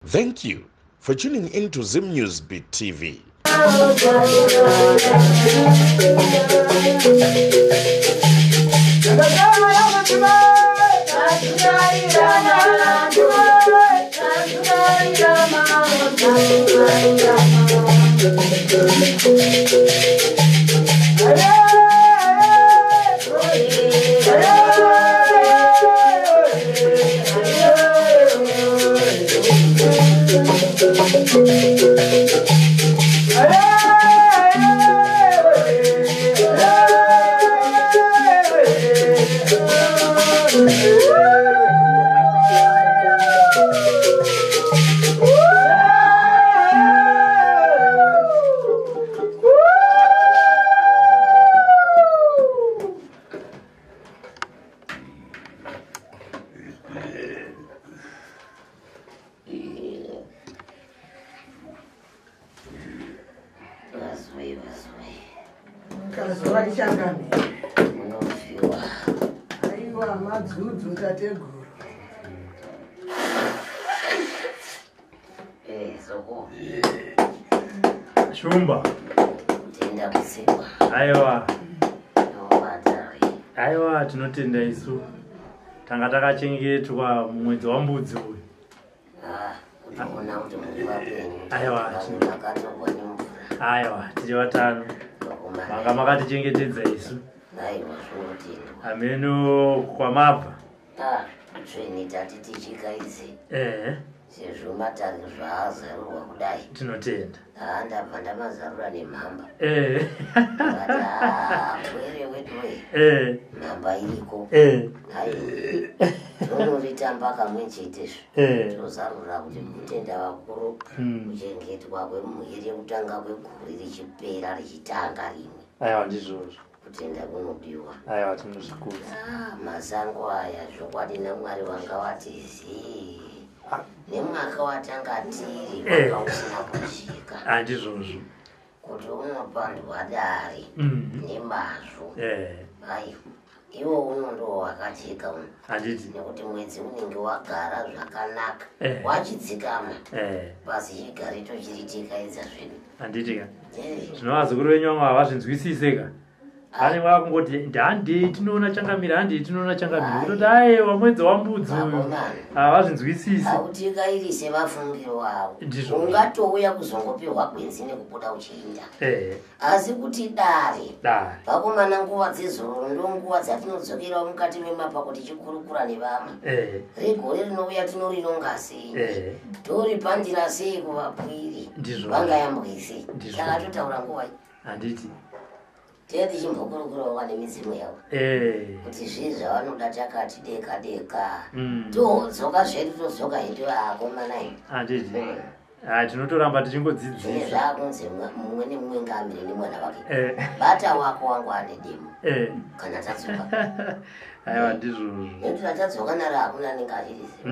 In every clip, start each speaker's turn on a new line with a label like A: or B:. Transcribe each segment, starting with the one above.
A: Thank you for tuning in to Zim News Beat TV.
B: Shumba.
C: Tenda kusikwa.
B: Aiwa.
C: Aiwa,
B: tinotenda isu. Tanga takachengetwa mwedzi wambudzi uyu.
C: Unaona kuti munhu wapenyu.
B: Aiwa.
C: Akatobva nemvura.
B: Aiwa, tiri vatano. Manga makatichengetedza isu.
C: Aiwa, zvinotendwa.
B: Ameno kwamabva.
C: Tsveni tati tichikaidzi. Sezvo matari zvaazarurwa kudai.
B: Tinotenda.
C: Ndabva ndamazarura nemhamba. Were wedu. Mhamba iriko. Tonoritamba kamwe chetezvo. Tozarura kuti kutenda vakuru kuchengetwa kwemhuri kutanga kwegore richipera richitanga rimwe.
B: Aiwa, ndizvozvo.
C: Kutenda kunodiwa.
B: Aiwa, tinozvikudza.
C: Masango aya zvokwadi naMwari wanga watizii. Nemwaka watanga tiri wanga usina kusvika.
B: Handizvozvo.
C: Kuti unopandwa dare nemazvo. Iwo uno ndo wakacheka uno.
B: Handiti.
C: Nekuti mwedzi unenge wagara zvakanaka. Wachidzikama. Basi chigarito chirichikaidza zvedu.
B: Handiti ka. Zvinova zukuru venyu vamwe havazvinzwisise ka. Ani wakungoti ndandi tinoona changamira handi tinoona changamira kutoti aiwa mwedzi wambudzi uyu havazvinzwisise
C: autikairisa mafungiro avo ungatouya kuzongopiwa gwenzi nekubuda uchiinda asi kuti dare vakomana nguva dzezororo ndonguva dzatinodzokera mukati memapa kuti chikurukura nevamwe regore rinouya tinorinonga sei toripandira sei kuvapwiri vangayambwise takatotaura nguva
B: handiti
C: Tedi chimbokurukura wane midzimu yavo. Kuti zvinhu zvavanoda takati deka deka. Todzoka zvedu todzoka hedu akomana iyi.
B: Handiti. Tinotoramba tichingodzidzisa.
C: Zvakunzi mumwe nemumwe ngamire nemwana wake. Bata wako wangu ane demo. Kana tadzoka.
B: Aiwa ndizvozvo.
C: Nekuti tadzoka naro hakuna anenge achiriziva.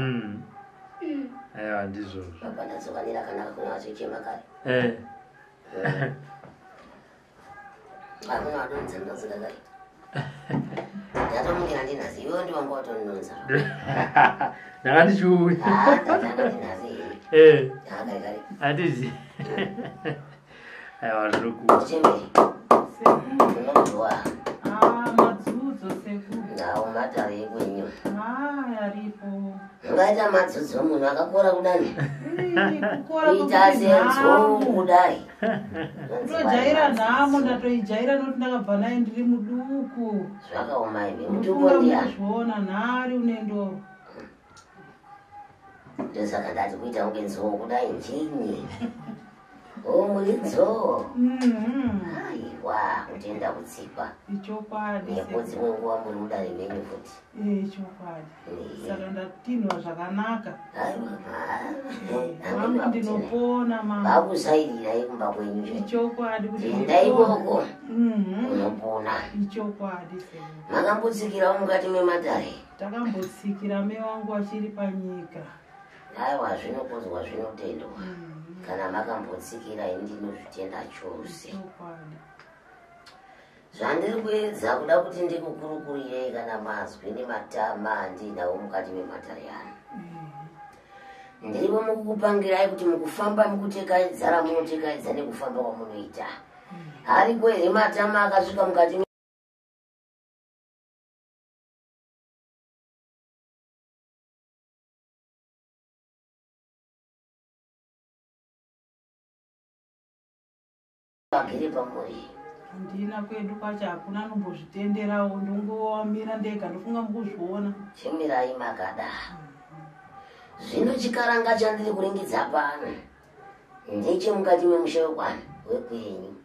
B: Aiwa ndizvozvo.
C: Baba ndadzoka nira kana kuna vachichema kare. Hakuna wadonza ndozika kare. Ndatomukira ndinazi iwe ndi wangu watononza.
B: Ndakandichuya.
C: Ndatanga ndinazi. Kare.
B: Handiti. Aiwa zvinokuti.
C: Chemeri. Unodwa.
D: Madzudzo seku.
C: Nawo matari ekwenyu.
D: Yaripo.
C: Ungaita madzudzi omunhu akakora kudani.
D: Kuita
C: senzo kudai.
D: Ndojaira nhamo ndatoijaira noti ndakabva naye ndiri muduku.
C: Zvakaoma iwe muduku ndiani?
D: Zvona nhari unendo.
C: Ndosaka ndati kuita kunge nzoo kudai njini. Muri nzoo. kumbwa kutenda kutsikwa
D: ichokwadi
C: nepodzi kwenguva muri mudare menyu futi
D: ichokwadi saka ndatinwa zvakanaka
C: vangu
D: ndinopona
C: vakusairirai kumba kwenyu
D: ichokwadi kuti
C: endai ikoko unopona
D: ichokwadi
C: makambotsikirawo mukati memadare
D: takambotsikira me wangu achiri panyika
C: aiwa zvinokudzwa zvinotendwa kana makambotsikira indinozvitenda chose zvandiri kuedza kuda kuti ndikukurukurirei kana mazwi nematama andinawo mukati mematare ano ndiripo mukukupangirai kuti mukufamba mukutekaedzara munotekaedza nekufamba kwamunoita hariko here matama akasvika mukati agere pamuri
D: ndina kwedu kwacho hakuna anombozvitenderawo ndongowamira ndega ndofunga mukuzviona
C: chimirai makada zvino chikaranga chandiri kuringidza pano ndechemukati memusha wekwanu wekwenyu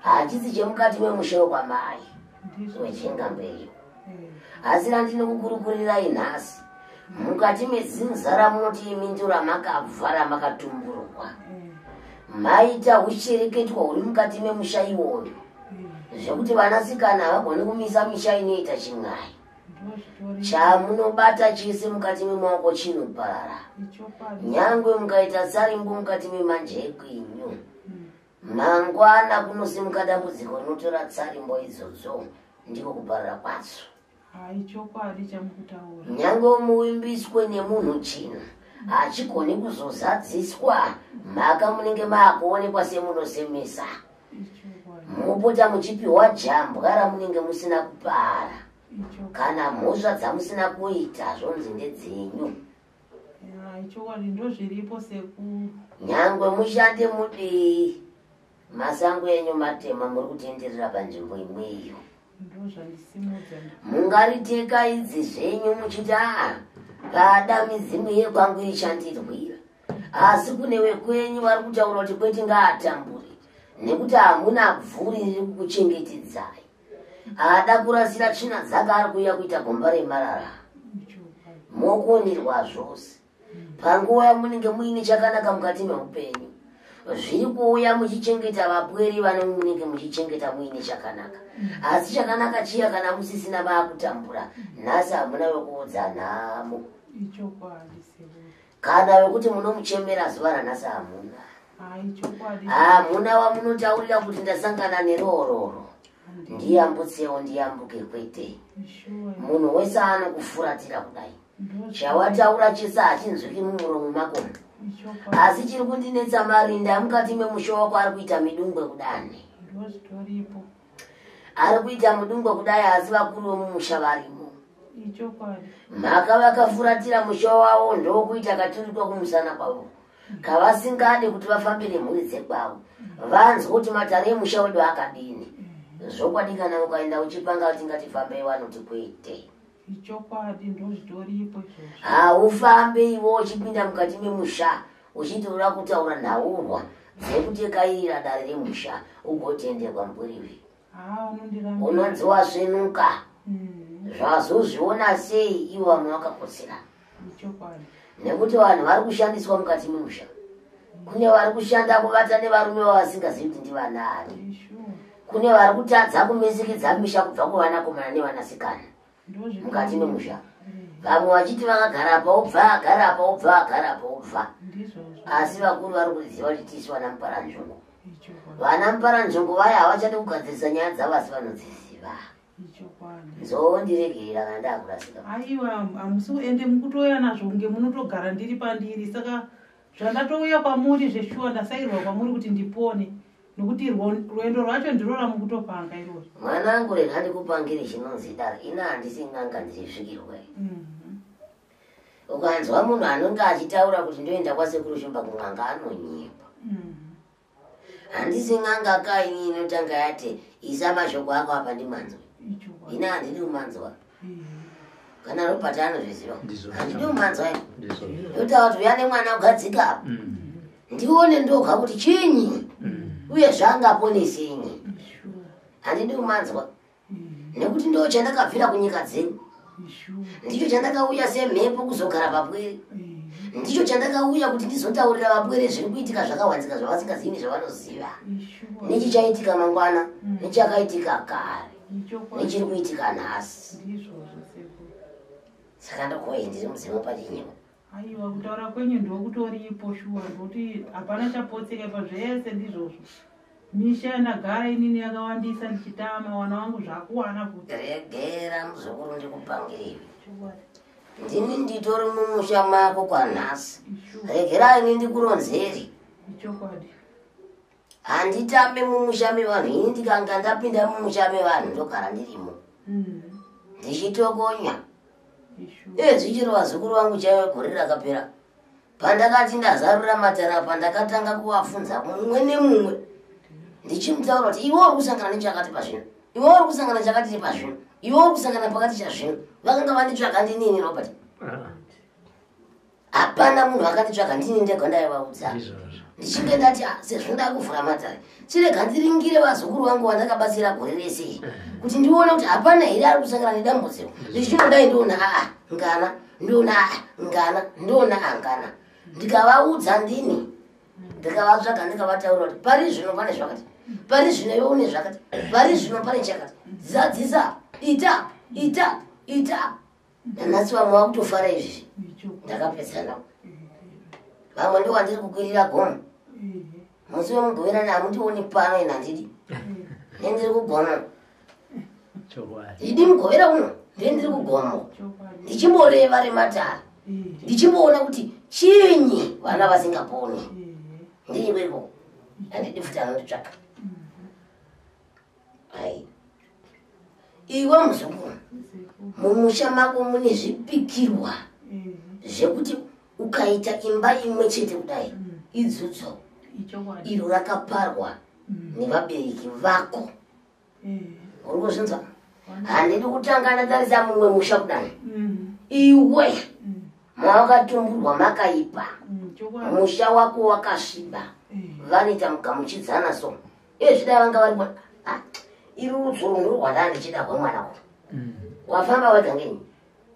C: hachisi chemukati memusha wekwamai wechengambeyo asi randinokukurukurirai nhasi mukati mezinza munoti imindura makabvara makatumburwa maita uchereketwa uri mukati memusha iwoyo zvekuti vanasikana havagoni kumisa misha inoita chimwai chamunobata chese mukati memaoko chinoparara nyangwe mukaita tsarimbo mukati memanje ekwenyu mangwana kunosimuka dambudziko rinotora tsarimbo idzodzo ndiko kuparara kwadzo nyangwe muimbiswe nemunhu chino hachigoni kuzozadziswa mhaka munenge maakuonekwa semunosemesa mupota muchipiwa jambwa ramunenge musina kupara kana mhosva dzamusina kuita zvonzi ndedzenyu nyangwe mushande mudii masango enyu matema muri kutenderera panzvimbo imweyo mungariteka idzi zvenyu muchiti pada mizimu yekwangu ishandirwira asi kune wekwenyu vari kutaura kuti kwete ngaatamburi nekuti hamuna bvuri riri kukuchengetedzai ada kurasira tsvina dzake ari kuuya kuita gomba remarara mokonirwa zvose panguva yamunenge muine chakanaka mukati meupenyu zviri kuuya muchichengeta vapweri vanomunenge muchichengeta muine chakanaka asi chakanaka chiya kana musisina vaakutambura nhasi hamuna wekuudza nhamo kana wekuti munomuchemera zuva ranhasi hamuna hamuna wamunotaurira kuti ndasangana neroororo ndiyambutsewo ndiyambuke kwete munhu wese anokufuratira kudai chawataura chese hachinzwiki mumuromo makomo asi chiri kundinetsa marinda mukati memusha wako ari kuita midungwe kudani ari kuita mudungwe kudai asi vakuru vomumusha varimo mhaka vakafuratira musha wavo ndokuita katurikwa kumusana kwavo kavasingade kuti vafambire mhuri dzekwavo vanzwa kuti matare emusha wedu akadini zvokwadi kana ukaenda uchipanga kuti ngatifambei vanoti kwete haufambe ivo uchipinda mukati memusha uchitora kutaura nhaurwa dzekutekairira dare remusha ugotenderwa mburivi unonzi wasvenuka zvazozviona sei ivo vamwe vakakotsera nekuti vanhu vari kushandiswa mukati memusha kune vari kushanda kuvata nevarume vavasingazivi kuti ndivanani kune vari kutadza kumesikidza misha kubva kuvanakomana nevanasikana mukati memusha vamwe vachiti vakagara paubva agara paubva agara paubva asi vakuru vari kuziva kuti tisi vana muparanzvongo vana muparanzvongo vaya havachade kugadzirisa nyaya dzavo asi vanodziziva nzondiregerera kana ndakurasika
D: aiwa hamusi ende mukutoya nazvo kunge munotogara ndiri pandiri saka zvandatouya kwamuri zveshuwa ndasairwa kwamuri kuti ndipone nokuti rwendo rwacho ndiro ramukutopanga irori
C: mwanangu rega ndikupangire chinonzi dara ina handisi n'anga ndirisvikirwe ukanzwa munhu anonge achitaura kuti ndoenda kwasekuru shumba kun'anga anonyimba handisi n'anga kaini inotanga yati isa mashoko ako apa ndimanzwa ina handidi kumanzwa kana ropata anozviziva handidi kumanzwa yotaura kuti uya nemwana ugadzika apa ndione ndoga kuti chinyi uye zvangaponesenyi handidi kumanzwa nekuti ndo chandakabvira kunyika dzenyu ndicho chandakauya semhepo kuzogara pabwere ndicho chandakauya kuti ndizotaurira vabwere zviri kuitika zvakawanzika zvavasingazivi zvavanoziva nechichaitika mangwana nechakaitika kare nechiri kuitika nhasi saka ndokuvaye ndiri muzimu pachinyevo
D: aiwa kutaura kwenyu ndokutoripo shuwa ndokuti hapana chapotseka pazvese ndizvozvo misha yandagara inini yakawandisa ndichitama wana wangu zvakuwana kuti
C: regera muzukuru ndikupangirivi ndini nditori mumusha mako kwanhasi regera ini ndikuronzeri
D: ichokwadi
C: handitambe mumusha mevanhu ini ndikanga ndapinda mumusha mevanhu ndogara ndirimo ndichitokonya zvichiro vazukuru vangu chaive gore rakapera pandakati ndazarura matara pandakatanga kuvafunza mumwe nemumwe ndichimutaura kuti iwe uri kusangana nechakati pazvino iwe uri kusangana chakati pazvino iwe uri kusangana pakati chazvino vakanga vanditsvaga ndinini robert hapana munhu akanditsvaga ndini ndega ndaivaudza ndichinge ndati sezvo ndakuvhura matare chirega ndiringire vazukuru vangu vandakabatsira gore rese kuti ndione kuti hapana here ari kusangana nedambudziko ndichinodai ndiona ngana ndiona ngana ndiona ngana ndikavaudza ndini ndikavatsvaga ndikavataura kuti pari zvino pane zvakati pari zvino iwe une zvakati pari zvino pane chakati zadzisa ita nanhasi vamwe vakutofara izvi ndakapedzana vamwe ndo wandiri kukwirira goma musi wemugoverani hamundioni pano ina ndidi nendiri kugoma ndidi mugovera uno ndendiri kugomo ndichimboreva rematare ndichimboona kuti chinyi vana vasingaponi ndiriweko handidi futi anonditsvaka ai iwe muzukuru mumusha mako mune zvipikirwa zvekuti ukaita imba imwe chete kudai idzudzo iro rakaparwa nevabereki vako uri kuzvinzwa handidi kutanga natarisa mumwe musha kudai iwe mawakatumburwa makaipa musha wako wakasviba vanoita mugamuchidzana so ezvidai vanga vari iri rudzoro ndorwanda ndichida kwamwana ko wafamba wega ngenyi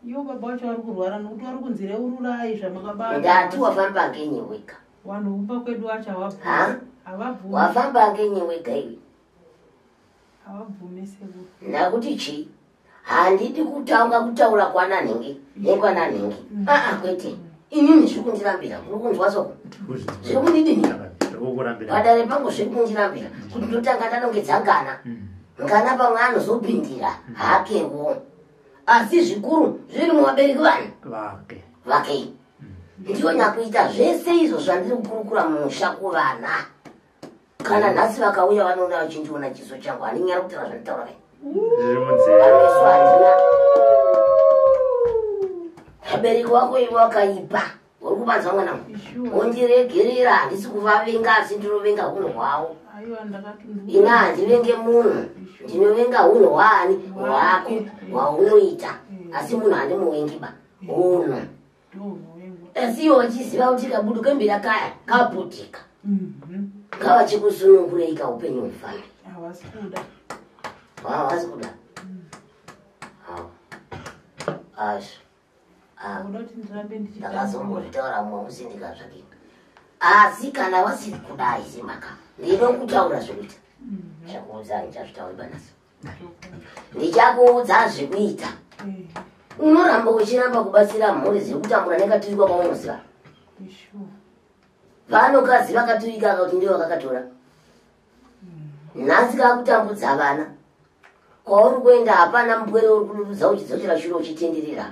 D: iyo baba wacho vari kurwara nokuti vari kunzire ururai zvamakabata
C: ndati wafamba ngenyi wega
D: vanhu umba kwedu wacho havabvumi
C: wafamba ngenyi wega iwe
D: havabvumi sekuru
C: nakuti chi handidi kutanga kutaura kwananhingi nekwananhingi kwete inini zviri kundirambira kuri kunzwa soko zviri kundidini padare pangu zviri kundirambira kuti ndotanga ndanongedza ngana pamwe anozopindira hakewo asi zvikuru zviri muvabereki vanhu vake ndiyo nyakuita zvese izvo zvandiri kukurukura mumusha kuvana kana nhasi vakauya vanoona vachindiona chiso changu haninyara kutaura zvanditaura kai ameso handina vabereki wako ivo vakaipa uri kubanza mwanangu ondiregerera handisi kuvavenga asi ndinovenga unhu hwavo ina handivenge munhu ndinovenga unhu hwaani hwako hwaunoita asi munhu handimuvengiba unhu asi iwo vachiziva kuti kabuduke mbira kaya kaputika ngavachikusunungureika upenyu hwefamili havasi kuda asho ndakazombozvitaura mumwe musi ndikazvakini asi kana vasiri kudai semaka ndinokutaura zvekuita chakuudza ndichazvitaura banaso ndichakuudza zvekuita unoramba uchiramba kubatsira mhuri dzekutambura nekaturikwa kwaunoziva vanokazi vakaturika kuti ndivo vakakatora nhasi kakutambudza vana kwauri kuenda hapana mbwere uri kudududza uchidzokera shure uchitenderera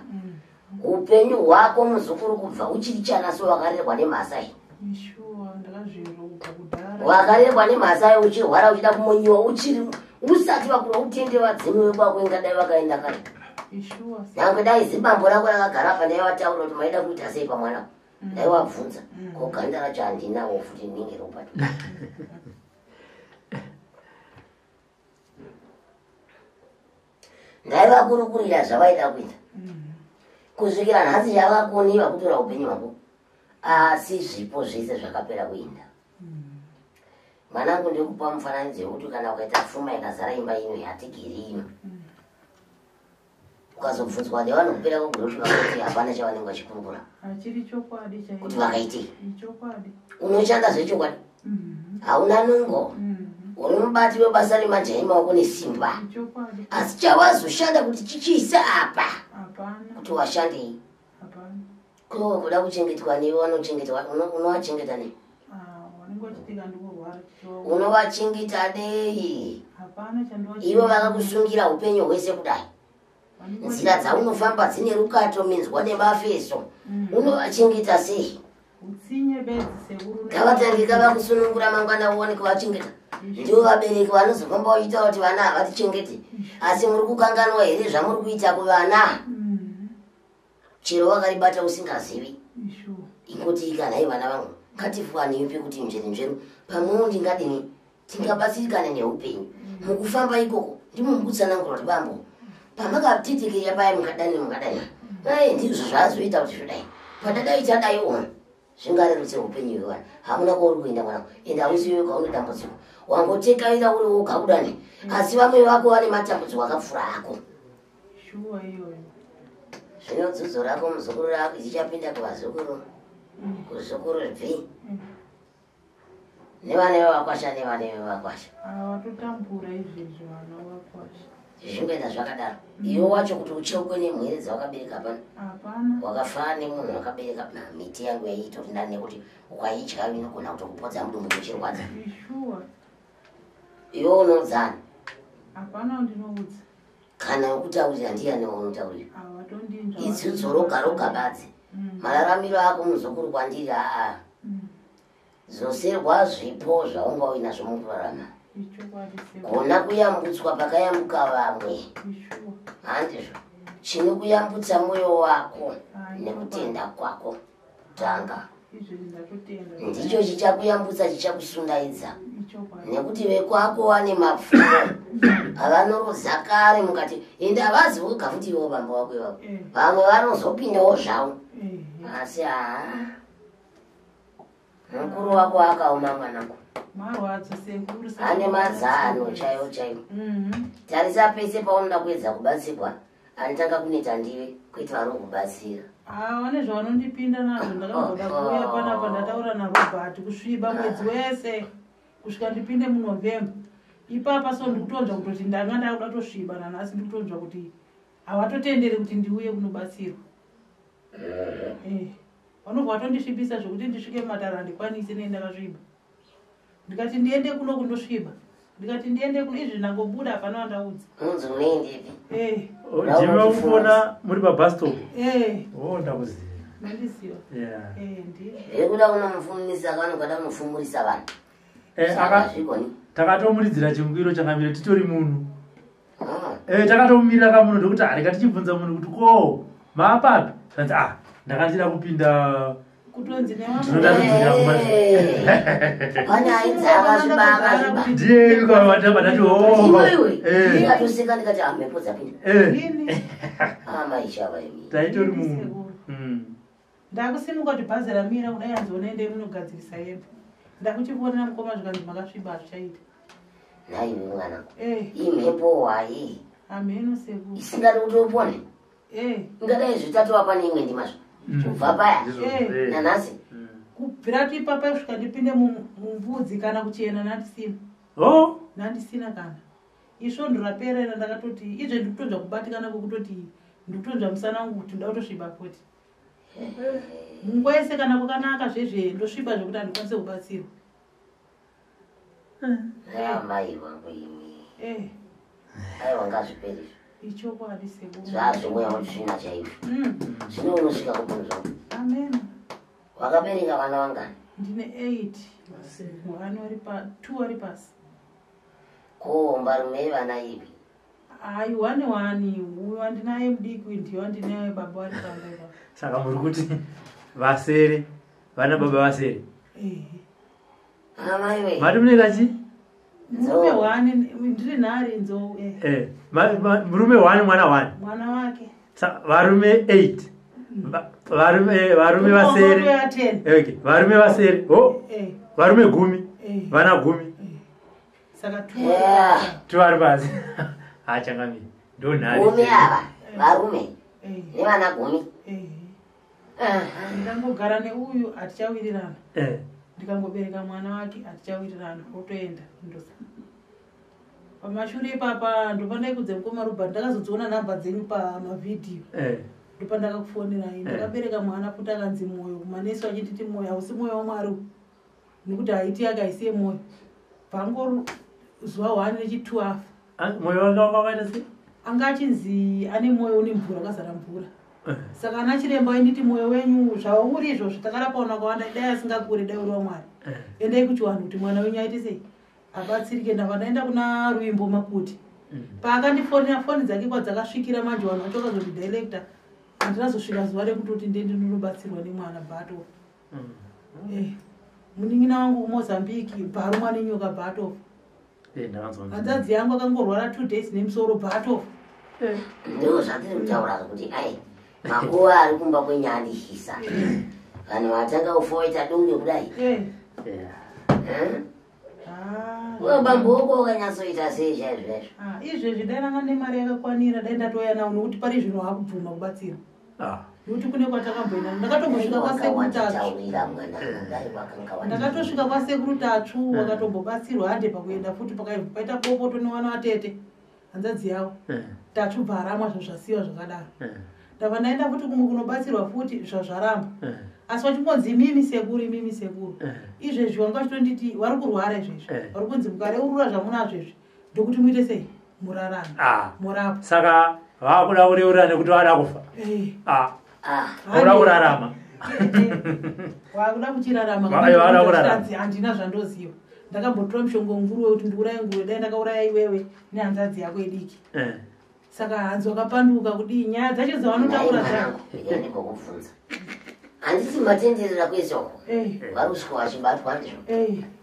C: upenyu hwako muzukuru kubva uchiri chanaso wakarerwa nemhasai wakarerwa nemhasai uchirwara uchida kumonyiwa uchiri usati vakura utende vadzimi wekwako ingadai vakaenda kare nyange dai zimbambo rako rakagara apa ndaivataura kuti maida kuita sei pamwana ndaivabvunza koganda racho handinawo futi ninge ropato ndaivakurukurira zvavaida kuita kusvikira nhasi chavakoniva kutora upenyu hwako asi zvipo zvese zvakapera kuinda Mwanangu ndikupa mufananidzo wekuti kana ukaita pfuma yakazara imba ino yatigiri ino. Ukazobvunzwa nevanopera kugurusha kuti hapana chavanenge vachikurukura.
D: Achiri chokwadi chaiko.
C: Kuti vakaitei.
D: Chokwadi.
C: Unoshanda zvechokwadi. Hauna nungo. Uri mubati webasa remajaha emaoko nesimba.
D: Chokwadi.
C: Asi chawazoshanda kuti chichiisa apa.
D: Hapana.
C: Kuti washandei.
D: Hapana.
C: Ko kuda kuchengetwa newe vanochengetwa unovachengeta nei?
D: Wanongochitika ndikurwara.
C: Unovachengeta nei?
D: Hapana chandochi.
C: Ivo vakakusungira upenyu hwese kudai. Nzira dzaunofamba dzine rukato minzwa nemafeso. Unovachengeta sei?
D: Utsinye bedzi sekuru.
C: Ngavatangika vakusunungura mangwana uone kuvachengeta. Ndivo vabereki vanozofamba vachiita kuti vana havatichengete. Asi muri kukanganwa here zvamuri kuita kuvana? Chero wakaribata usingazivi. Ingoti kana ivana vangu ngatifuwanei pekuti nzveru pamwewo ndingadini tingabatsirikane neupenyu. Mukufamba ikoko ndimo mukutsanangura kuti bambo pamakatitikira paya mukadani. Ndizvo zvaazoita kuti zvodai. Padadaita dai ono zvingarerutse upenyu hwevana. Hamuna kwauri kuenda mwanangu. Enda hausiwe kwaunodambudziko. Wangotekaira uri woga kudani. Asi vamwe vako vane matambudziko akapfuura ako.
D: Shuwa iyoyo.
C: Zvino dzodzo rako muzukuru rako ichichapinda kuvazukuru. Kuzukuru bvi. Nevane vakwasha.
D: Vatotambura izvezvo vana vakwasha.
C: Zvimboenda zvakadaro. Iwe wacho kuti ucheukwe nemwere dzawakabereka pano.
D: Hapana.
C: Wakafanana nemunhu wakabereka miti yangu yaiita kuti ndani nekuti ukaidya inogona kutokupodza mudumbu muchirwadza.
D: Shuwa.
C: Iwe unodzana.
D: Hapana ndinoudza.
C: Kana wekutaurira ndiani waunotaurira?
D: Avatondinzva.
C: Idzidzo roga badzi. Mararamiro ako muzukuru kwandiri zoserwa zvipo zvaunga uinazvo mukurarama. Kona kuyambutswa pakayambuka vamwe. Handizvo. Chinokuyambutsa mwoyo wako nekutenda kwako. Tanga. Ndicho chichakuyambutsa chichakusundaidza. Nekuti vekwako vane mapfumo avanoroza kare mukati ende havazi kugafuti ivo bamba wako ivavo. Vamwe vanozopindawo zvavo. Asi mukuru wako akaoma mwanangu.
D: Marwadzo sekuru.
C: Ane mazano chaiwo. Tarisa pese paunoda kuedza kubatsirwa anotanga kuneta ndiwe kuti vari kubatsira.
D: Vane zvavanondipinda nazvo. Ndakamboda kuuya panapa ndataura naRobert kusviba mwedzi wese kusvika ndipinde muNovember. Ipapa so ndikutonzwa kutoti ndanga ndakuda tosviba nanhasi ndikutonzwa kuti havatotenderi kuti ndiuye kunobatsirwa. Vanobva vatondisvibisa zvokuti ndisvike mumatara handikwanise nendakasviba. Ndikati ndiende kuno kundosviba. Ndikati ndiende kuno izvi ndangobuda hapana wandaudza.
C: Munzi unoendepi?
B: Ndimi wakuona muri pabus stop. Ndakuziva.
D: Mandiziva.
B: ndiye.
C: Vekuda kunomufumisa vanogada kunofumurisa vanhu.
B: Takatomulidzira chingwiro changamira titori munhu. Takatomumirira kamunhu ndokuti areka tichibvunza munhu kuti ko maapapi? Tanzi ndakandira kupinda
D: kutonzi
B: ndiye ukavata ndati taitori munhu.
D: Ndakusimuka kuti bhazi ramira kudai anzonoende munogadzirisa hembe. Ndakuchiponera mukoma zvikanzi makasviba hazvichaita.
C: Naiwe mwanangu. Imhepo wayi.
D: Ameno sekuru.
C: Isingadi kuti upone. Ingadai zvitatu apa neimwe ndimazvo. Kubva paya. Nanhasi.
D: Kubvira kuti ipapa kusvika ndipinde mumbudzi kana kuchena nandisina. Nandisina kana. Isvondo raperera ndakatoti izve ndikutonzwa kubatikana kwekutoti ndikutonzwa musana wangu kuti ndoda kutosviba futi. Munguva yese kana kwakanaka zvezve ndosviba zvokuti handikwanise kubatsirwa.
C: Mai vangu imi. Aiwa ngazviperi.
D: Ichokwadi sekuru.
C: Zvazvomweya kuti zvina chaizvo. Zvino unosvika kubvunzwa.
D: Amen.
C: Wakabereka vana vangani?
D: Ndine 8. 2 vari pasi.
C: Ko mbarume vana ipi?
D: Ai 1 uyo andinaye mudiki ndiyo andinaye baba vari pamba.
B: Saka muri kuti vasere vana baba vasere.
C: Amaiwe.
B: Mari munekachi?
D: Murume 1 ndiri nhare nzou.
B: Murume 1 mwana 1.
D: Mwana wake.
B: Varume 8. Varume vasere.
D: Okay,
B: varume vasere. Varume 10. Vana 10.
D: saka
B: tuari basi achangamira ndo nhari
C: gumi ava varume nevana gumi
D: ndangogara neuyu atichawirirana ndikangobereka mwana wake atichawirirana otoenda ndosa pamashure ipapa ndopandai kudze mukoma Robert ndakazodziona nhamba dzenyu pamavhidhiyo ndopandakakufonerai ndakabereka mwana futi akanzi Moyo kumanesi wachititi Moyo hausi Moyo waMwari nekuti haiti akaisiye Moyo pango zuva 1 nechi12
B: Moyo wanga wakaita sei
D: anga achinzi ane mwoyo une mvura wakazara mvura saka ana chiremba inditi mwoyo wenyu zvauri izvo zvitakarapaona kwawanda dai asingakure dai uri waMwari endai kuchiwanhu kuti mwana wenyu aite sei abatsirike ndaenda kuna Ruimbo Makuti paakandifonera foni dzake kwadzakasvikira manje vanhu vachokazoti director andinazosvika zuva rekutoti ndinobatsirwa nemwana Battle munin'ina wangu kuMozambique Bharumwa nenyoka Battle hanzadzi yangu akangorwara 2 days nemusoro Battle
C: ndo zvandiri kutaura kuti ai makuva ari kumba kwenyandishisa vanhu vatanga kufoita donge kudai bamboko wakanyatsoita sei chaizvezvo
D: izvezvi dai ranga nemari yakakwanira dai ndatoya nawo nokuti pari zvino hakubvuma kubatsira nokuti kune kwatakamboenda ndakatombosvika kwasekuru ndakatosvika kwasekuru Tatsvu wakatombobatsirwa hande pakuenda futi paita popoto newana watete hanzadzi yavo Tatsvu bharamwa zvazvasiwa zvakadaro ndabva ndaenda futi kumwe kunobatsirwa futi zvazvaramba asi wachibonzi mimi sekuru izvezvi wanga chitonditi vari kurwara izvezvi vari kunzi mukareurura zvamunazvo izvi ndokuti muite sei murarama murapa
B: saka vakuda kureurura nekuti vada kufa vakuda kurarama
D: wakuda kuchirarama handina zvandoziva ndakambotora mushongo nguru wekuti ndiuraye nguruve dai ndakauraya iwewe nehanzadzi yako idiki saka hanzi wakapanduka kudii nyaya dzacho dzavanotaura zvako
C: handiti matenderera kwezoko vari kusvika vachibatwa ndizvo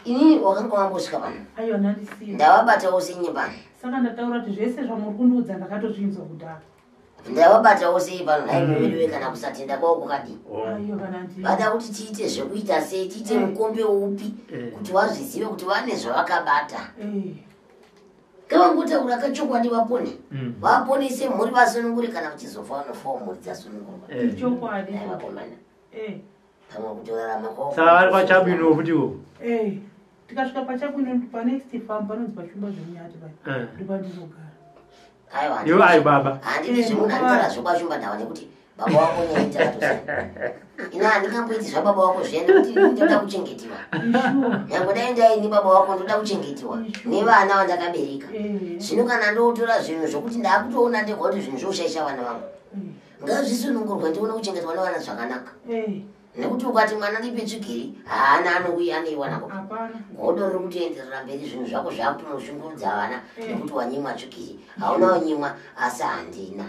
C: inini wakanga wambosvika pano
D: aiwa nandisiya
C: ndavabatawo senye pano
D: saka ndataura kuti zvese zvamuri kundiudza ndakatozvinzwa kudhara
C: ndavabatawo sei pano naimuviriwe kana kusatenda kwavo kukadii
D: aiwa kana ndi
C: vada kuti tiite zvekuita sei tiite mukombe upi kuti vazvizive kuti vane zvavakabata kavangotaura kachokwadi vapone vaponese mhuri vasunungure kana vachizofa vanofawo mhuri dzasunungurwa
D: chokwadi
C: vakomana pamwe kutorarama kwavo
B: saka vari pachabwino futiwo
D: tikasvika pachabwino panext farm panonzi pachumba zvemunyati pai ndopandinogara
B: iwo ai baba
C: handiti zvemunanditara zvokwashumba ndawa nekuti baba wako nyaitatosa ina handingamboiti zvababa wako zviyani kuti ndoda kuchengetiwa nyange dai ndaini baba wako ndoda kuchengetiwa nevana vandakabereka zvino kana ndotora zvinhu zvokuti ndaakutoona ndegwa kuti zvinhu zvoshaisha vana vangu ngazvisunungurwe ndione kuchengetwa nevana zvakanaka nekuti ukati mwana ripetsvukiri haana anouya aneiwanako godo riri kutoenderera mberi zvinhu zvako zvakutonoshungurudza vana nekuti wanyimwa tsvukiri hauna wanyimwa asi handina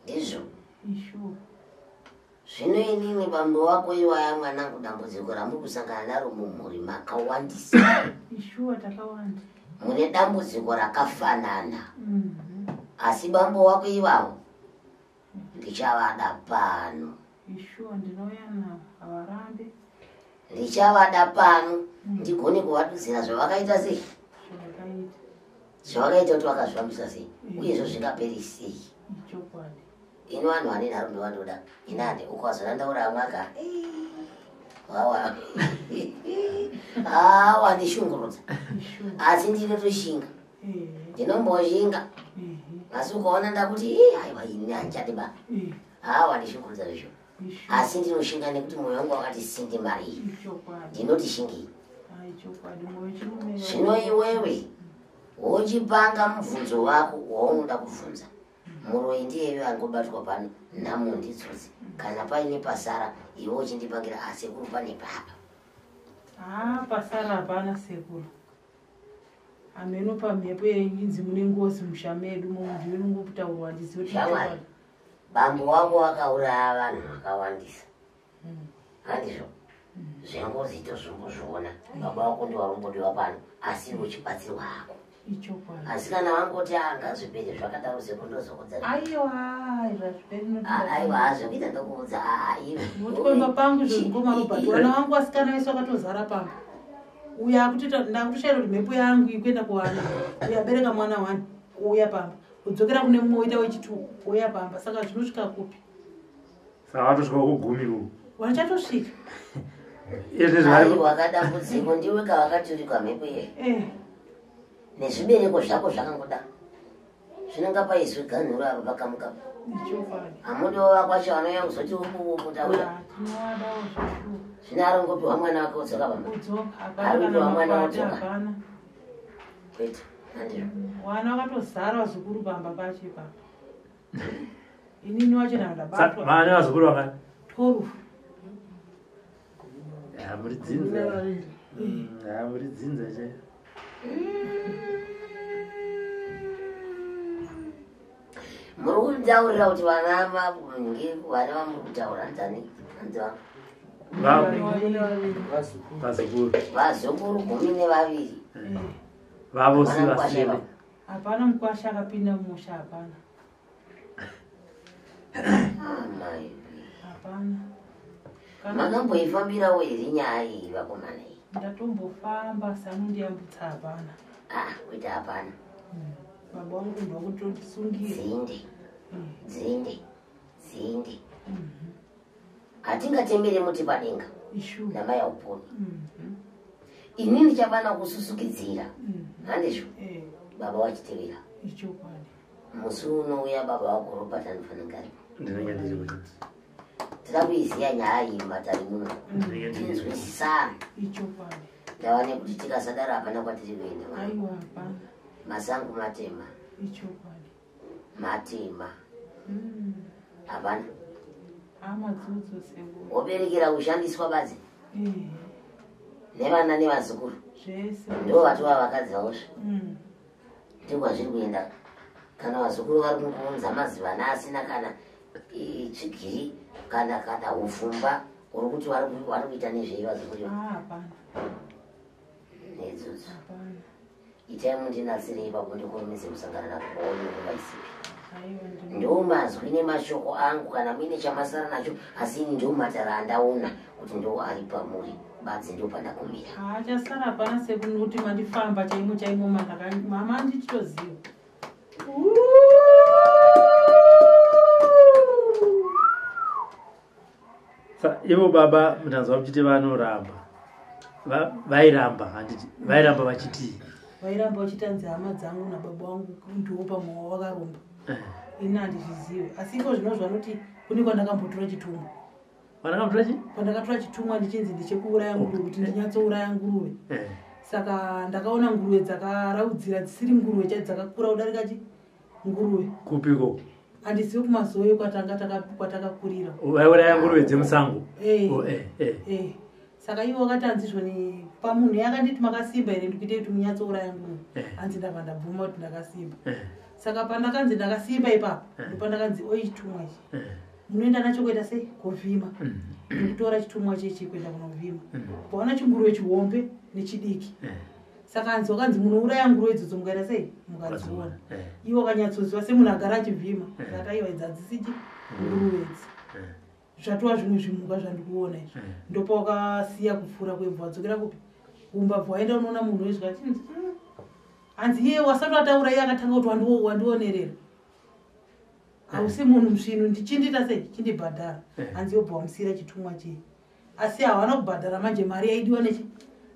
C: ndizvo zvino inini bambo wako iwaya mwanangu dambudziko ramuri kusangana naro mumhuri makawandisa mune dambudziko rakafanana asi bambo wako ivavo ndichavada pano ndichavada pano ndigone kuvadudzira zvavakaita sei zvavakaita kuti vakazvifambisa sei uyezvo zvingaperi sei ino vanhu vane nharo ndovandoda inande ukazonandaura amwaka wandishungurudza asi ndinotoshinga ndinomboshinga asi ukaona ndakuti aiwa ini handichadi ba wandishungurudza zvezvo asi ndinoshinga nekuti mwoyo wangu wakati sindi mari iyi ndinoti shingei zvino iwewe wochipanga mubvunzo wako waunoda kubvunza muroi ndiyeyo angobatwa pano nhamo nditsotsi kana paine pasara iwe uchindipangira asekuru pane papa
D: pasara hapana sekuru ameno pamhepo yenzi mune ngozi musha medu munhu inongokutaurwa
C: ndizioshamwari bambo wako wakauraya vanhu vakawandisa handizvo zvengozi tozvimbozviona baba wako ndiwarumbodiwa pano asi uchibatsirwa hako asi kana wangoti angazviperi zvakadaro sekundozokudza aiwa zvekuita ndokuudza
D: iwekwemba pangu zvozvikoma Robert wana wangu asikana vese wakatozara pamwe uya kutita ndakushera kuti mhepo yangu ikuenda kuwana uyabereka mwana wani uya pamba udzokera kune mumwe uita wechitu uya pamba saka zvinosvika kupi
B: saka watosvika kugumi uku
D: wachatosvika
C: wakadambudziko ndiwe kawakaturikwa mhepo iyeyo nezvibereko zvako zvakangoda zvinonga paiswe ganhuro avo pakamuka hamudiwo kwacho vanouya kuzoti ukutaura zvino arongopiwa mwana wake udzoka pamba arikupiwa mwana wadzoka kwete andiro
D: wana wakatozara wazukuru pamba pache pamba inini wacho nandabatwa
B: mane wazukuru wakani
D: 12
B: muri dzinza muri dzinza che
C: muri kutaurira kuti vana vamuri kutaura ndani vazukuru 12
B: vavo si vaseve
D: hapana mukwasha akapinda mumusha hapana hapana
C: makamboifambirawo iri nyaya iyi vakomana iyi
D: ndatombofamba sanondiyambutsa hapana
C: kuita hapana
D: baba wangu ndokutotisungira
C: dzinde hatingatembere muti padenga namai auponi ini ndichavana kususukidzira handizvo baba wachitevera musi unouya baba wako robert anofanira tira kuiziya nyaya iyi mumatari muno tinzwisisana ndava nekuti tikasadaro hapana kwatiri kuenda masangu matema hapana woberekera kushandiswa badzi nevana nevazukuru ndo vatova vakadzi vaosva ndikwazviri kuenda kana vazukuru vari kukunza mazivana asina kana tsvigiri kana ufumba uri kuti vari kuita nezvei vazukuru nedzodzo itai mundinasirei papo ndikurumise kusangana nakuvaisipi ndo mazwi nemashoko angu kana muine chamasara nacho asi ini ndo matara andaona kuti ndo ari pamuri badzi ndo pandakumira
D: chasara hapana sekuti mandifamba chaimo chaimo mama ndichitoziva
B: ivo baba mutanzwa muchiti vanoramba vairamba handiti vairamba vachitii
D: vairamba vachitanzi hama dzangu nababa wangu ndiwo pamwe wakaromba ini handizvizive asi iko zvino zvanoti kune kwandakambotora chitumwa kwandakatora chitumwa ndichinzi ndichekuuraya nguruve kuti ndinyatsouraya nguruve saka ndakaona nguruve dzakaraudzira dzisiri nguruve chai dzakakura kudarika nguruve
B: kupiko
D: handizivi kumazoe kwatakakurira
B: vaiuraya nguruve dzemusango
D: saka ivo vakatanzi zvoni pamunhu yakanditi makasimba here ndikuite kuti munyatsouraya nguruve hanzi ndabva ndabvuma kuti ndakasimba saka pandakanzi ndakasimba ipapo ndopandakanzi oi chitumwa ichi munoenda nacho kuenda sei kovhima ndikutora chitumwa chechi kuenda kunovhima paona chinguruve chihombe nechidiki saka hanzi wakanzi munouraya nguruve idzodzo mukaenda sei mukadziona ivo kanyatsoziva semunhu agara achivhima zataiwa idzi hadzisiki nguruve idzi zvatova zvimwe zvimhuka zvandikuona izvi ndopawakasiya kupfuura kwebvu wadzokera kupi umbabvu waenda unoona munhu wezvika chinzi hanzi iye wasati wataura iye akatanga kuti wandionerera hausi munhu musvinu ndichindita sei chindibhadhara hanzi yobva wamusiyira chitumwa chii asi havana kubhadhara manje mari yaidiwa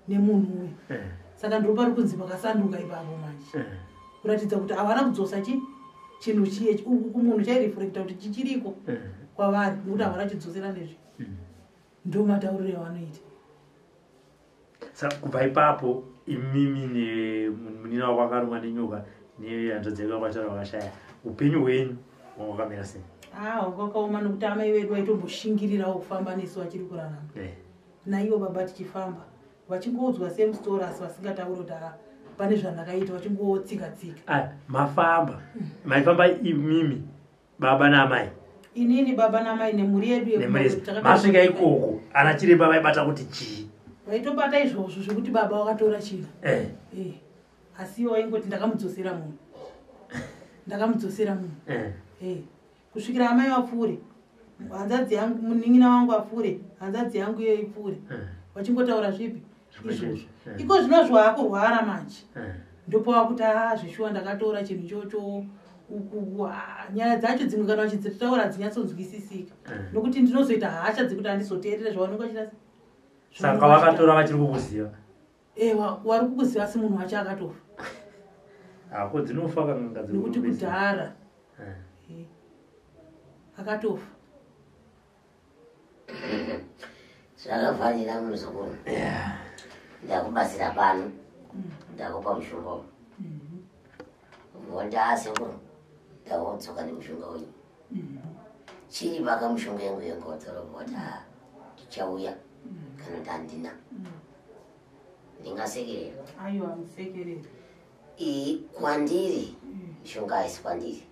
D: nemunhu uyu saka ndopari kunzi makasanduka ipapo manje kuratidza kuti havana kudzosa chinhu chiye kumunhu chairefrekta kuti chichiriko kwavari nokuti havana chidzosera nezvi ndo matauriro yavanoita
B: saka kubva ipapo imimi nemunina wako akarumwa nenyoka nehanzva dzeka kwatara vakashaya upenyu hwenyu hwakamira sei
D: hwakaoma nokuti amai vedu vaitomboshingirirao kufamba nesu vachiri kurarama naivo baba tichifamba vachingodzwa semustori asi vasingatauri kuti pane zvandakaita vachingotsika-tsika
B: mafamba maifamba imimi baba naamai
D: inini baba namai nemhuri yedu
B: masvika ikoko ana chiremba vaibata kuti chii
D: vaitobata izvozvo zvekuti baba wakatora chino asi iwo vaingoti ndakamudzosera munhu kusvikira amai vapfuure hanzadzi yangu munin'ina wangu apfuure hanzadzi yangu iyo ipfuure vachingotaura zvipi iko zvinozvo akurwara manje ndipo wakuti zveshuwa ndakatora chinhu ichocho nyaya dzacho dzimwe kana vachidzitaura dzinyatsonzwisisika nokuti ndinozoita hasha dzekuti handizoteerere zvavanenge vachita.
B: Saka vakatora vachiri kukuziva.
D: Wari kukuziva asi munhu wacho akatofa.
B: Ako dzinofa kana
D: nokuti kudhara akatofa.
C: Zvakafanira muzukuru. Ndakubatsira pano. Ndakupa mushonga. Ndasekuru. Ndawotsoka nemushonga wenyu. Chiri paka mushonga yangu yengotora kuti tichauya kana ndandina. Ndingasekerera.
D: Aiwa musekerera.
C: Kwandiri mishonga haisi kwandiri.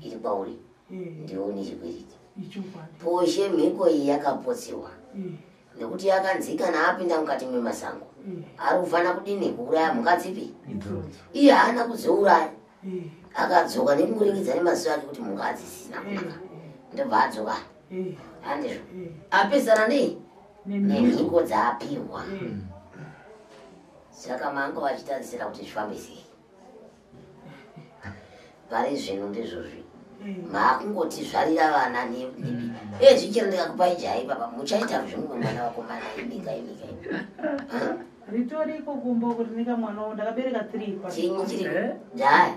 C: Iri kwauri. Ndione chikwiriti. Poshe mhiko iyi yakapotsiwa. Nekuti yakanzika naapinda mukati memasango. Ari kufana kudini kuuraya mhuka dzipi? Iye haana kuzouraya. Akadzoka nekungoringidza nemaziso ake kuti mhuka hadzisina kunaka. Ndobva adzoka. Handizvo. Apesana nei? Nemhiko dzaapiwa. Saka manga vachitarisira kuti zvifambe sei. Pari zvino ndizvozvi. Makungoti zvarira vana nebi. Zvichero ndikakupai jai papa muchaita zvimwe mwana wako mana imika.
D: Ritoriko kumbo kuti nika mwana wangu ndakabereka 3 kwa.
C: Chinyi chiri? Jai.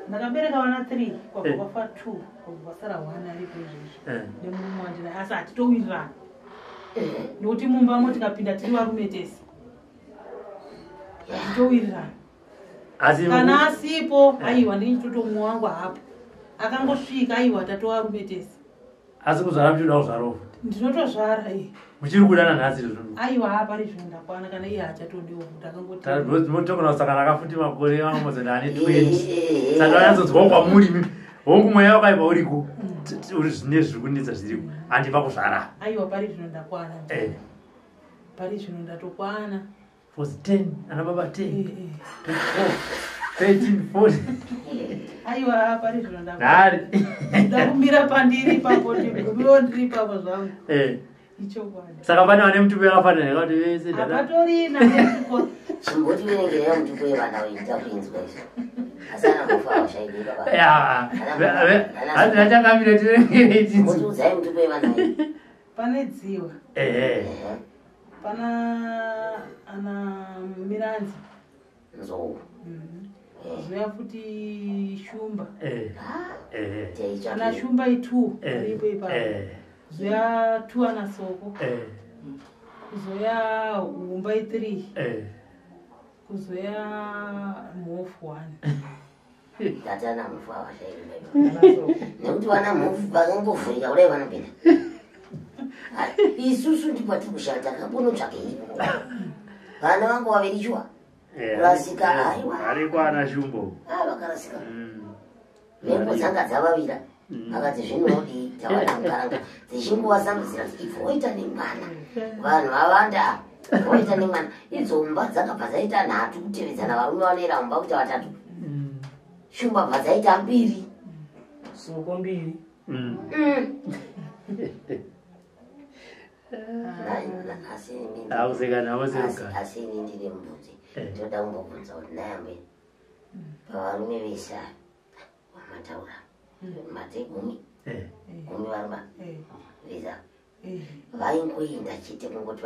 D: Ndakabereka vana 3 kwa kwafa 2 kwa kwasara 1 aripo izvozvo. Nemunhu wandina asi atitowirirana. Nokuti mumbamo tikapinda tiri varume tese. Atitowirirana. Kana asipo aiwa ndinitotomwe wangu hapo. Akangosvika aiwa tatova rume tese.
B: Asi kuzvara muchida kuzvara.
D: Ndinotozvara
B: muchiri kudana nhasi izvo.
D: Aiwa hapari zvinhu ndakwana kana iye hachatodiwo ndakangoti.
B: Ndinotogona kusangana akafuti makore amazana ane 20. Saka wanyazodzwa kwamuri hongu mweya wakaipa uriko. Uri zvine zviri kunetsa zviriko. Handipa kuzvara.
D: Aiwa pari zvinhu ndakwana. Pari zvinhu ndatokwana.
B: Was 10 ana baba 10. 13 14.
D: Aiwa pari zvino ndakwana. Ndakumira pandiri papo ndigumiwo ndiri papo zvangu. Ichokwadi.
B: Saka pane vane mutupo yakafanira kuti vese
D: dada. Apatori na mutupo.
C: Chimboti verengera mutupo yevana vaita kuinzwa izvo. Asana kufa washaidi baba.
B: Hadzina chakamira tirengere ichi.
C: Kuti udzai mutupo yevana vaita.
D: Pane dziwa. Pana ana miranzi.
C: Nzou.
D: Zviya futi shumba.
C: Ana
D: shumba 2 ripo ipapo. Zviya 2 ana soko. Kuzoya humba 3. Kuzoya mhofu 1.
C: Tatana mhofu avashairi. Nekuti vana mhofu vakangofurika kudai vanopinda. Isusu ndipo tikushanda kambonotsvake ipo. Vana vangu vavirichwa. Kurasika aiwa.
B: Ariko ana shumbo.
C: Vakarasika. Mhepo dzanga dzavavira. Akati zvinodi tawana mukaranga. Dzichingovasambidzira kuti ibvo woita nemwana. Vanhu vawanda. Woita nemwana. Idzo mba dzakabva dzaita 3 kutevedzana varume vanoera mba kuita 3. Shumba bva dzaita 2.
E: Soko 2.
C: Asi ini ndiri mudzi. Ndoda kumbobvunza kuti nayambe pavarume vese vamataura mate 10 varume vesa vaingoenda chete kungoti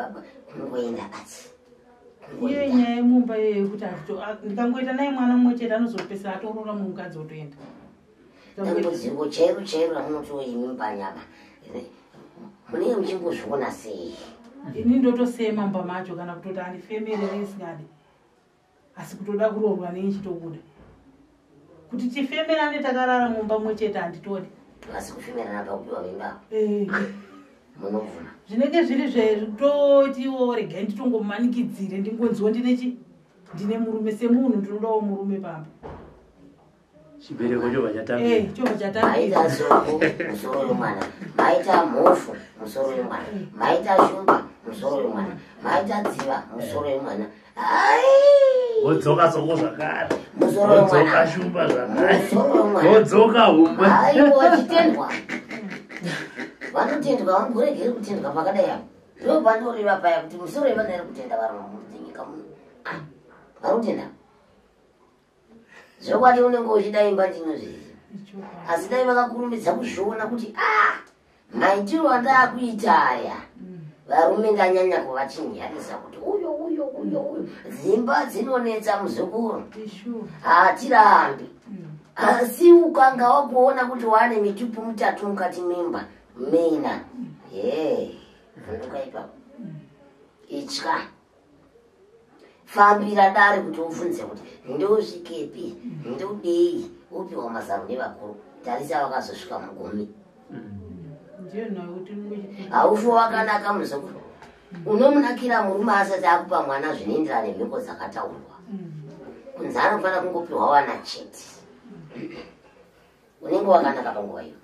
C: kungoenda basi.
D: Iyo nyaya yemumba iyoyo yekuti ndikangoita naye mwana mumwe chete anozopesa atorora mukadzi otoenda.
C: Dambudziko chairo ramunotoimi panyama. Munenge muchingozviona sei?
D: Ini ndotosema mumba macho kana kutoti handifemerere isingadi. Asi kutoda kuroorwa nechitokuda. Kuti tifemerane takarara mumba mumwe chete handitodi.
C: Asi kufemerana pakupiwa mimba. Munovhuna.
D: Zvinenge zviri zvetoti regai nditongomanikidzire ndingonziwa ndine murume semunhu ndinodawo murume pamba.
B: Chibereko chobva chatambira.
D: Chobva chatambira.
C: Maita soko musoro wemwana. Maita mhofu musoro wemwana. Maita shumba musoro wemwana. Maita dziva musoro wemwana.
B: Wodzoka soko zvakare.
C: Musoro wemwana.
B: Wodzoka shumba zvakare.
C: Musoro wemwana.
B: Wodzoka humba.
C: Aiwa wachitendwa. Vanotendwa vangoregere kutendwa pakadai apa. ndo pandoreva paya kuti musoro vanere kutenda vari munyika muno vari kutenda zvokwadi unenge uchida imba ndinozvizi asi dai vakakurumidza kuzviona kuti maitiro andaakuita aya varume ndanyanya kuvachinyarisa kuti uyo dzimba dzinonetsa muzukuru hatirambi asi ukanga wakuona kuti wane mitupu mitatu mukati mimba mina vunduka ipapo itya fambira dare kuti uvunze kuti ndosvikepi ndodei upiwa mazano nevakuru tarisa vakazosvika mugumi haufi wakanaka muzukuru unomunakira murume asati akupa mwana zvinoenderana nemhiko dzakataurwa kunzi anofanira kungopiwa wana chete unenge wakanaka panguva iyo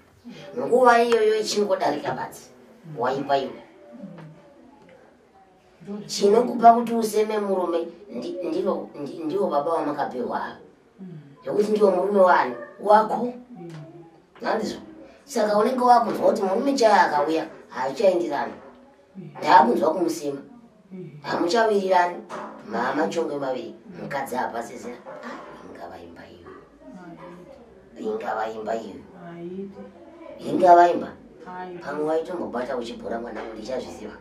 C: nguva iyoyo ichingodarika basi waipa iwe chinokupa kuti useme murume ndiwo baba wamakapiwa avo zvokuti ndiwo murume wani wako nandizvo saka unenge wakunzwa kuti murume chaya akauya haichaendirana ndaakunzwa kumusima hamuchawirirani mamachongwe maviri mukadzi apasisina ingavaimba iyo ingavaimba pamwe waitombobata uchibhora mwana ndichazviziva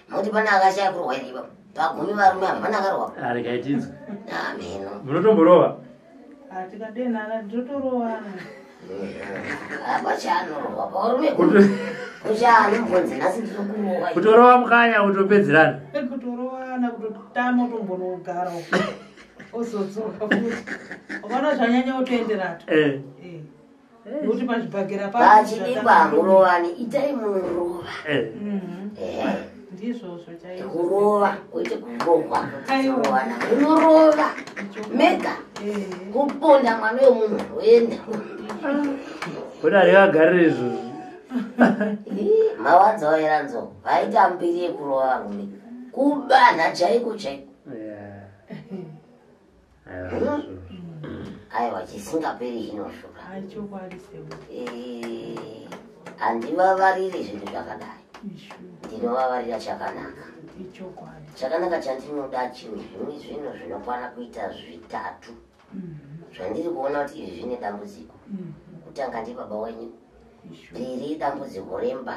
C: moti pana akashaya kurwairiwa pagumi varume havana akarwa
B: arikaitizwa
C: ameno
B: munotomborova
D: tikadenhana ndotorowana
C: apa chanorwa parume kuchaanombonzi nhasi ndinokurowa
B: kutorova mukanya kutopedzerana
D: kutorowana kutotama utombonogara ozodzoka futi ukana zvanyanya utoenderato nokuti pazvibhagera
C: pachidikwa hamurovani itai munorova
D: ndizvozvo
C: kurova kwete kurohwa kurowana munorova mega kuponda mwana wemunhu oenda
B: kuti harikagarire izvozvo
C: mawanzawo eranzo vaita mbiri yekurova varume kubanha chaiko chaiko aiwa chisingaperi chinoshuka handivavarire zvinhu zvakadai ndinovavarira chakanaka chakanaka chandinoda chinhu zvimwe zvinhu zvinokwana kuita zvitatu zvandiri kuona kuti izvi zvine dambudziko kutanga ndibaba wenyu mbiri dambudziko remba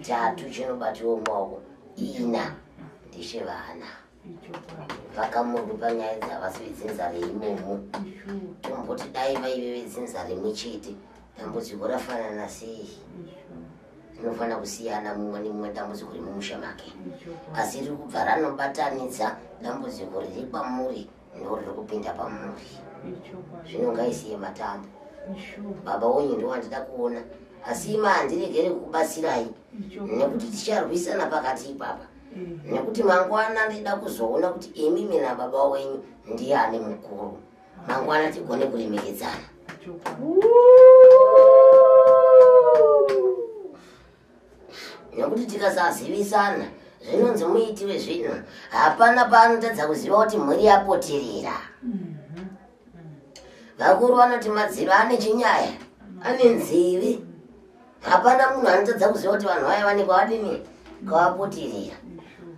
C: tatu chinobatiwo maoko ina ndechevana vakamurwi panyaya dzavasi vedzinza reimomo tomboti dai vaive vedzinza rimwe chete dambudziko rafanana sei rinofanira kusiyana mumwe nemumwe dambudziko rimumusha make asi riri kubva ranobatanidza dambudziko riri pamuri ndoriri kupinda pamuri zvino ngaisiye matambo baba wenyu ndowandida kuona asi ima handiregere kukubatsirai nekuti ticharwisana pakati ipapa nekuti mangwana ndida kuzoona kuti imi mina baba wenyu ndiye ane mukuru mangwana tigone kuremekedzana nekuti tikasazivisana zvinonzi muiti wezvinhu hapana paanotadza kuziva kuti mhuri yapoterera vakuru vanoti madziro ane chinyaya ane nzivi hapana munhu anotadza kuziva kuti vanhu vaya vane kwavadini kwavapoterera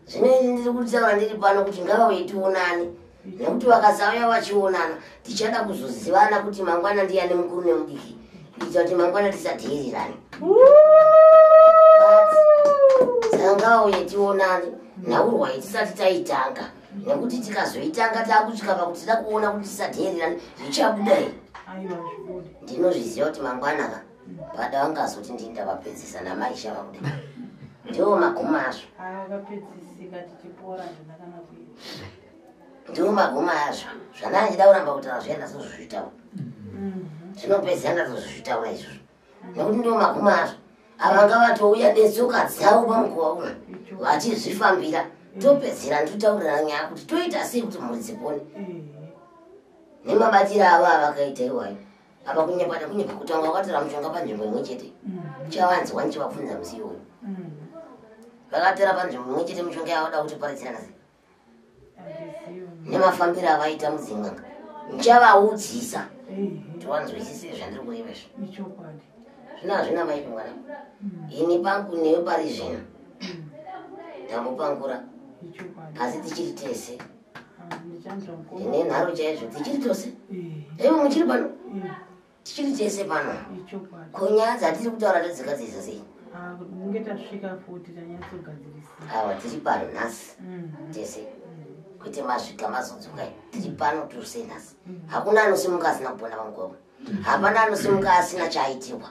C: zvino ndiri kutaura ndiri pano kuti ngava weitionani nekuti vakasauya vachionana tichada kuzozivana kuti mangwana ndiani mukuru nemudiki kuita kuti mangwana tisadhirirani saka ngava weitionani nhaurwa yetisati taitanga nekuti tikazoitanga taakusvika pakuti tida kuona kuti tisadhirirani zvichabudai ndinozviziva kuti mangwana pada vangazoti ndinda vapedzisa namaisha vakudai ndiwo maguma azvo ndiwo maguma azvo zvandandichida kuramba kutaura zvienda sozvozvitaura zvinopedzisa ndatozvozvitaura izvozvo nekuti ndiwo maguma azvo avanga vatouya netsoka dzavo pamukuva uno vachizvifambira topedzera nditotaurira nyaya kuti toita sei kuti mhuri dzipone nemabatiro avo avakaita iwayo apa kunyepata kunyepa kutanga vakatora mushonga panzvimbo imwe chete chavanzwa nichivabvunza musi iwoyo vakatora panzvimbo imwe chete mushonga yavada kuti paradzirana sei nemafambiro avaita mudzin'anga nichavaudzisa tiwanzwisise zvandiri kurevezvo zvina mai mwana ini pangu neyo pari zvino tambopangura asi tichiri tese ine nharo chaizvo tichiri tose ewe muchiri pano tichiri tese pano konya dzatiri kutaura todzikadzisa sei awa tiri pano nhasi tese kwete masvika mazodzoka tiri pano tose nhasi hakuna anosimuka asina kupona panguva hapana anosimuka asina chaaitirwa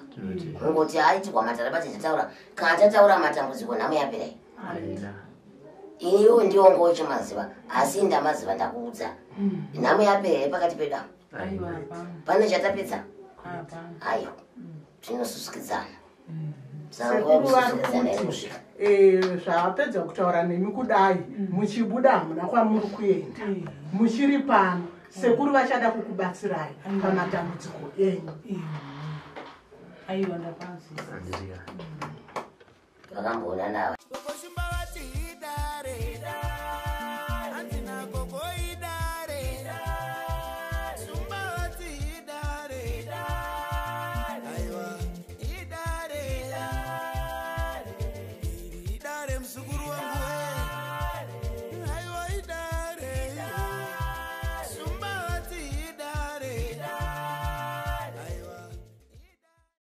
C: kungoti aitirwa matarabati tataura kana tataura matambudziko nhamo yaperai iwo ndiwo ngocho maziva asi ndamaziva ndakuudza nhamo yaperai pakati pedamo pane chatapedza aiwa tinosusukidzana
F: zvapedza kutaura nemi kudai muchibuda hamuna kwamuri kuenda muchiri pano sekuru vachada kukubatsirai pamatambudziko enyu.
C: vakamboona navo